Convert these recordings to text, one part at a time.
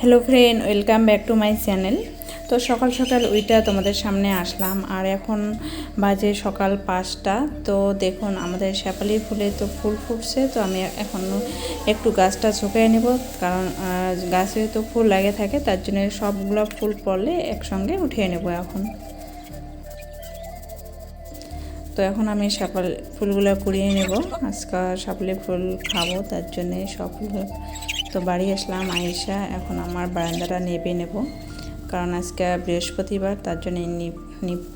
Hello friend, welcome back to my channel. তো সকাল সকাল ওইটা তোমাদের সামনে আসলাম, আর এখন বাজে সকাল 5টা। তো দেখুন আমাদের শেফালি ফুলে তো ফুল ফুটছে। তো আমি এখন একটু গাছটা শুকিয়ে নেব, কারণ গাছে তো ফুল লাগে থাকে, তার জন্য সবগুলো ফুল পড়লে একসঙ্গে উঠিয়ে নেব এখন। তো এখন আমি শেফালি ফুলগুলো কুড়িয়ে নেব, আজকে শেফালি ফুল খাবো, তার জন্যে সব ফুল। তো বাড়ি আসলাম আইসা এখন আমার বারান্দাটা নেবে নেব, কারণ আজকে বৃহস্পতিবার, তার জন্য নিব।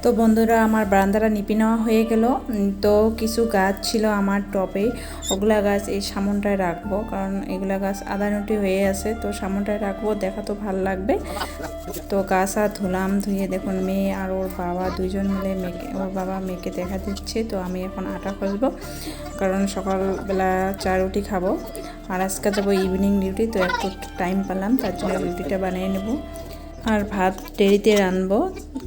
তো বন্ধুরা, আমার বারান্দাটা নিপি নেওয়া হয়ে গেল। তো কিছু গাছ ছিল আমার টবে, ওগুলা গাছ এই সামনটায় রাখবো, কারণ এগুলা গাছ আদানুটি হয়ে আছে। তো সামনটায় রাখবো, দেখা তো ভালো লাগবে। তো গাছ আর ধুলাম, ধুয়ে দেখুন মেয়ে আর ওর বাবা দুইজন মিলে ওর বাবা মেয়েকে দেখা দিচ্ছে। তো আমি এখন আটা খসবো, কারণ সকালবেলা চা রুটি খাবো, আর আজকে যাবো ইভিনিং ডিউটি। তো একটু টাইম পেলাম, তার জন্য রুটিটা বানিয়ে নেবো। আর ভাত দেরিতে রানবো,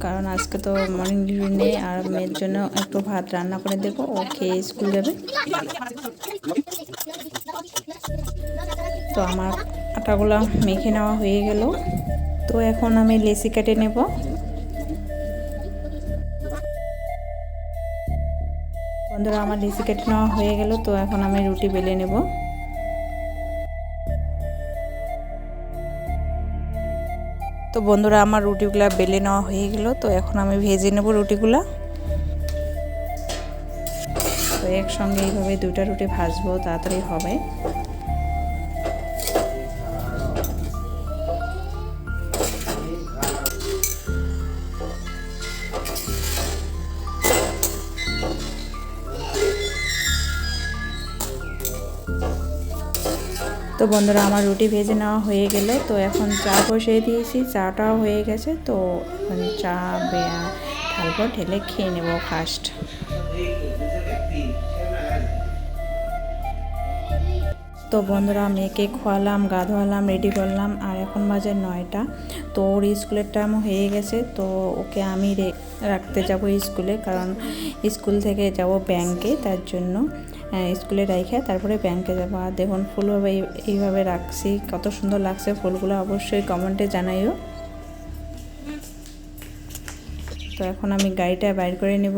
কারণ আজকে তো মর্নিং ডিউটি নেই। আর মেয়ের জন্য একটু ভাত রান্না করে দেবো, ও খেয়ে স্কুল যাবে। তো আমার আটাগুলো মেখে নেওয়া হয়ে গেল। তো এখন আমি লেচি কেটে নেব। বন্ধুরা, আমার লেচি কেটে নেওয়া হয়ে গেল। তো এখন আমি রুটি বেলে নেব। তো বন্ধুরা, আমার রুটিগুলা বেলে নেওয়া হয়ে গেল। তো এখন আমি ভেজে নেব রুটিগুলা। তো একসঙ্গে এইভাবে দুইটা রুটি ভাজবো, তাড়াতাড়ি হবে। তো বন্ধুরা, আমার রুটি ভেজে নেওয়া হয়ে গেল। তো এখন চা বসিয়ে দিয়েছি, চাটাও হয়ে গেছে। তো চা ঢালবো, ঢেলে খেয়ে নেব ফার্স্ট। তো বন্ধুরা, মেয়েকে খোয়ালাম, গা ধোয়ালাম, রেডি করলাম, আর এখন বাজে 9টা। তো ওর স্কুলের টাইম হয়ে গেছে। তো ওকে আমি রাখতে যাব স্কুলে, কারণ স্কুল থেকে যাব ব্যাংকে, তার জন্য স্কুলে রাইখে তারপরে ব্যাংকে যাবো। আর দেখুন ফুলভাবে এইভাবে রাখছি, কত সুন্দর লাগছে ফুলগুলো, অবশ্যই কমেন্টে জানাইও। তো এখন আমি গাড়িটা বাইর করে নেব।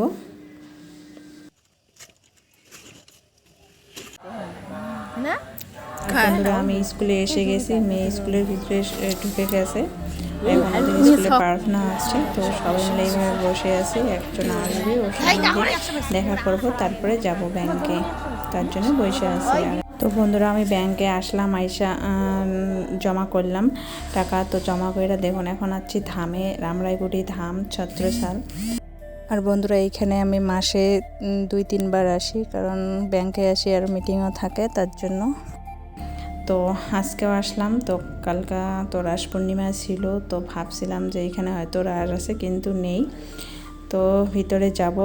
বন্ধুরা, আমি স্কুলে এসে গেছি, মেয়ে স্কুলের ভিতরে ঢুকে গেছে। এখন ওদের স্কুলে প্রার্থনা হচ্ছে। তো সবাই মিলে এইভাবে বসে আছি, একজন আসবে, ওর সঙ্গে দেখা করব, তারপরে যাব ব্যাংকে, তার জন্য বসে আছি। তো বন্ধুরা, আমি ব্যাংকে আসলাম, আইসা জমা করলাম টাকা। তো জমা করে দেখুন এখন আছি ধামে, রামরাইগুড়ি ধাম, ছত্রসাল। আর বন্ধুরা, এইখানে আমি মাসে 2-3 বার আসি, কারণ ব্যাংকে আসি আর মিটিংও থাকে, তার জন্য। তো আজকেও আসলাম। তো কালকা তো রাস পূর্ণিমা ছিল, তো ভাবছিলাম যে এখানে হয়তো রাস আছে, কিন্তু নেই। তো ভিতরে যাব,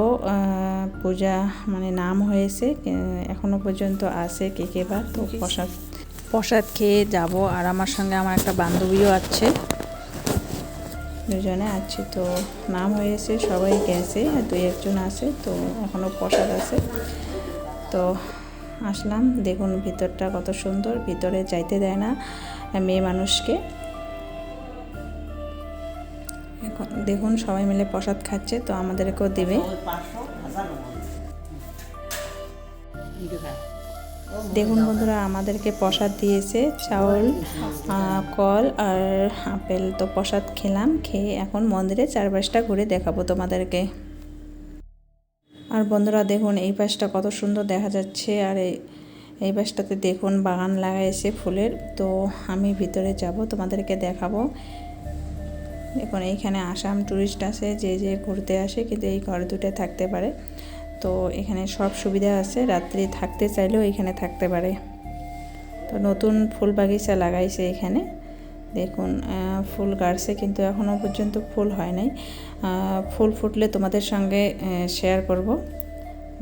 পূজা মানে নাম হয়েছে, এখনো পর্যন্ত আছে কে বা। তো প্রসাদ খেয়ে যাব, আর আমার সঙ্গে আমার একটা বান্ধবীও আছে, দুজনে আছি। তো নাম হয়েছে, সবাই গেছে, আর 2-1 জন আছে। তো এখনও প্রসাদ আছে। তো আসলাম, দেখুন ভিতরটা কত সুন্দর, ভিতরে যাইতে দেয় না মেয়ে মানুষকে। এখন দেখুন সবাই মিলে প্রসাদ খাচ্ছে, তো আমাদেরকেও দেবে। দেখুন বন্ধুরা, আমাদেরকে প্রসাদ দিয়েছে, চাউল, কল আর আপেল। তো প্রসাদ খেলাম, খেয়ে এখন মন্দিরে চারপাশটা ঘুরে দেখাবো তোমাদেরকে। আর বন্ধুরা দেখুন এই পাশটা কত সুন্দর দেখা যাচ্ছে, আর এই পাশটাতে দেখুন বাগান লাগাইছে ফুলের। তো আমি ভিতরে যাব, তোমাদেরকে দেখাবো। দেখুন এইখানে আসাম টুরিস্ট আছে, যে ঘুরতে আসে, কিন্তু এই ঘর দুটোয় থাকতে পারে। তো এখানে সব সুবিধা আছে, রাত্রি থাকতে চাইলেও এখানে থাকতে পারে। তো নতুন ফুল বাগিচা লাগাইছে এখানে, দেখুন ফুল গাড়ছে, কিন্তু এখনও পর্যন্ত ফুল হয় নাই। ফুল ফুটলে তোমাদের সঙ্গে শেয়ার করব।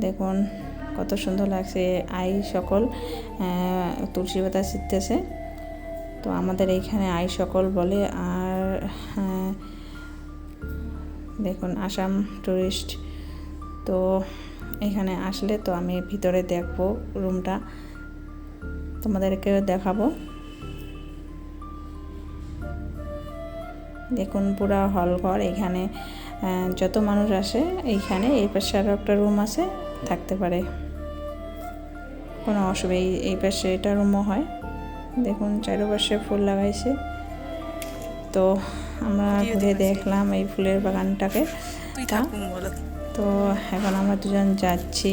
দেখুন কত সুন্দর লাগছে। আই সকল তুলসী পাতা ছিটতেছে, তো আমাদের এইখানে আই সকল বলে। আর দেখুন আসাম টুরিস্ট, তো এখানে আসলে তো আমি ভিতরে দেখবো রুমটা, তোমাদেরকে দেখাবো। দেখুন পুরা হল ঘর, এখানে যত মানুষ আসে এইখানে এই পাশে আরও একটা রুম আছে, থাকতে পারে, কোনো অসুবিধা। এই পাশে এটা রুমও হয়। দেখুন চারপাশে ফুল লাগাইছে, তো আমরা ঘুরে দেখলাম এই ফুলের বাগানটাকে। তো এখন আমরা দুজন যাচ্ছি।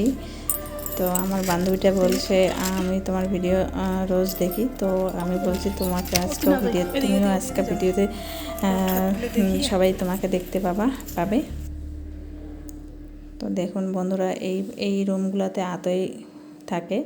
তো আমার বান্ধবীটা বলছে আমি তোমার ভিডিও রোজ দেখি, তো আমি বলছি তোমাকে আজকেও তুমিও আজকে ভিডিওতে সবাই তোমাকে দেখতে পাবে। তো দেখুন বন্ধুরা, এই রুমগুলোতে আতই থাকে।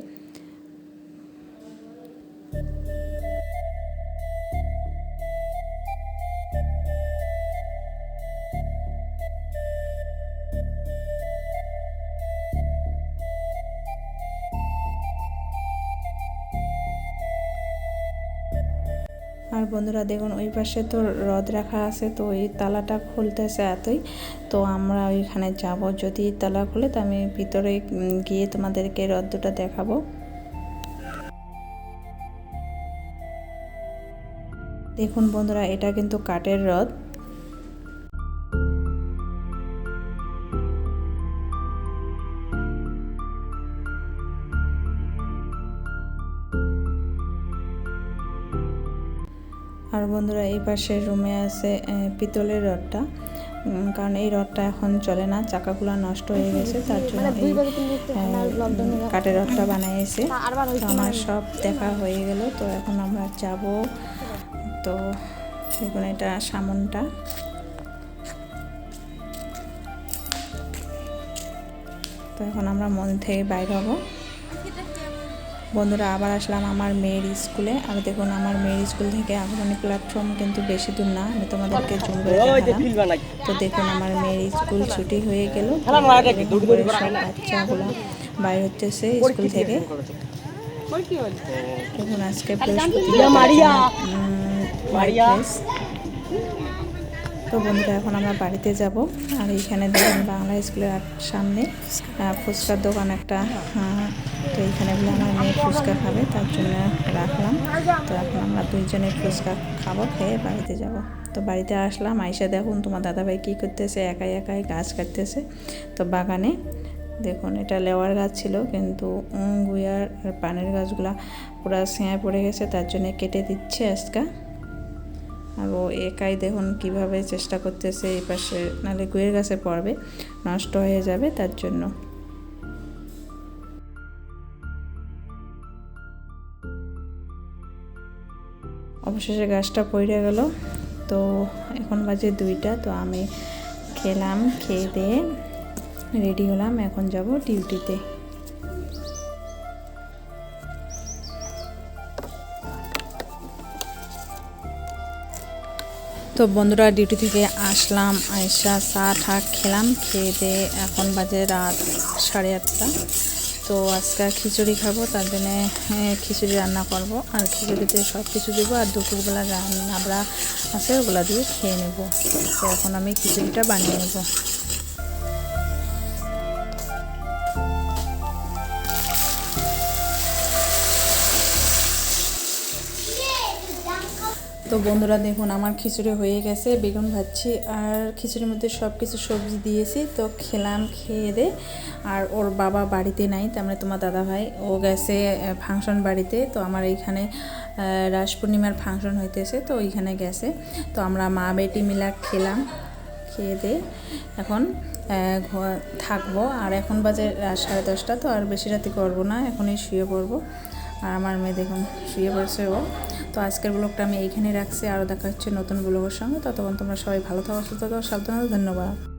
আর বন্ধুরা দেখুন ওই পাশে তো রদ রাখা আছে, তো ওই তালাটা খুলতেছে এতই, তো আমরা ওইখানে যাব। যদি তালা খুলে তো আমি ভিতরে গিয়ে তোমাদেরকে রদ দুটা দেখাবো। দেখুন বন্ধুরা, এটা কিন্তু কাঠের রদ। আর বন্ধুরা এই পাশে রুমে আছে পিতলের রডটা, কারণ এই রডটা এখন চলে না, চাকাগুলো নষ্ট হয়ে গেছে, তার জন্য কাঠের রডটা বানাইছে। তো আমার সব দেখা হয়ে গেল, তো এখন আমরা যাব। তো দেখুন এটা সামনটা, তো এখন আমরা মন থেকে বাইর হব। বন্ধুরা আবার আসলাম আমার মেয়ের স্কুলে। আর দেখুন আমার মেয়ের স্কুল থেকে আগমনী প্ল্যাটফর্ম কিন্তু বেশি দূর না, আমি তোমাদেরকে জুম করে দেখালাম। তো দেখুন আমার মেয়ের স্কুল ছুটি হয়ে গেল, সব বাচ্চাগুলো বাইর হচ্ছে স্কুল থেকে। দেখুন আজকে তো বন্ধুরা এখন আমরা বাড়িতে যাব। আর এইখানে দেখুন বাংলা স্কুলের সামনে ফুচকার দোকান একটা, তো এইখানে বলে আমার মেয়ে ফুচকা খাবে, তার জন্য রাখলাম। তো এখন আমরা দুইজনে ফুচকা খাবো, খেয়ে বাড়িতে যাব। তো বাড়িতে আসলাম, আইসা দেখুন তোমার দাদাভাই কী করতেছে, একাই একাই গাছ কাটতেছে। তো বাগানে দেখুন এটা লেওয়ার গাছ ছিল, কিন্তু গুয়ার আর পানের গাছগুলা পুরা ছেঁয়া পড়ে গেছে, তার জন্য কেটে দিচ্ছে আজকে। আর ও একাই দেখুন কিভাবে চেষ্টা করতেছে এই পাশে, নাহলে গুয়ের গাছে পড়বে, নষ্ট হয়ে যাবে, তার জন্য। অবশেষে গাছটা পড়ে গেল। তো এখন বাজে 2টা, তো আমি খেলাম, খেয়ে দিয়ে রেডি হলাম, এখন যাব ডিউটিতে। তো বন্ধুরা ডিউটি থেকে আসলাম, আইসা চা ঠা খেলাম, খেয়ে দিয়ে এখন বাজে রাত 8:30। তো আজকে খিচুড়ি খাবো, তার জন্যে খিচুড়ি রান্না করব। আর খিচুড়িতে সব কিছু দেবো, আর দুপুরবেলা রান্না আছে ওগুলা দিয়ে খেয়ে নেব। তো এখন আমি খিচুড়িটা বানিয়ে নেব। তো বন্ধুরা দেখুন আমার খিচুড়ি হয়ে গেছে, বেগুন ভাজছি, আর খিচুড়ির মধ্যে সব কিছু সবজি দিয়েছি। তো খেলাম, খেয়ে দে। আর ওর বাবা বাড়িতে নাই, তার মানে তোমার দাদাভাই ও গেছে ফাংশন বাড়িতে। তো আমার এইখানে রাস পূর্ণিমার ফাংশন হইতেছে, তো ওইখানে গেছে। তো আমরা মা বেটি মিলা খেলাম, খেয়ে দে এখন থাকবো। আর এখন বাজে 10:30, তো আর বেশি রাতে করবো না, এখনই শুয়ে পড়বো। আর আমার মেয়ে দেখুন শুয়ে পড়ছে ও। তো আজকের ব্লগটা আমি এইখানে রাখছি, আরও দেখা হচ্ছে নতুন ব্লগের সঙ্গে। ততক্ষণ তোমরা সবাই ভালো থাকো, সুস্থ থাকো, সাবধানে। ধন্যবাদ।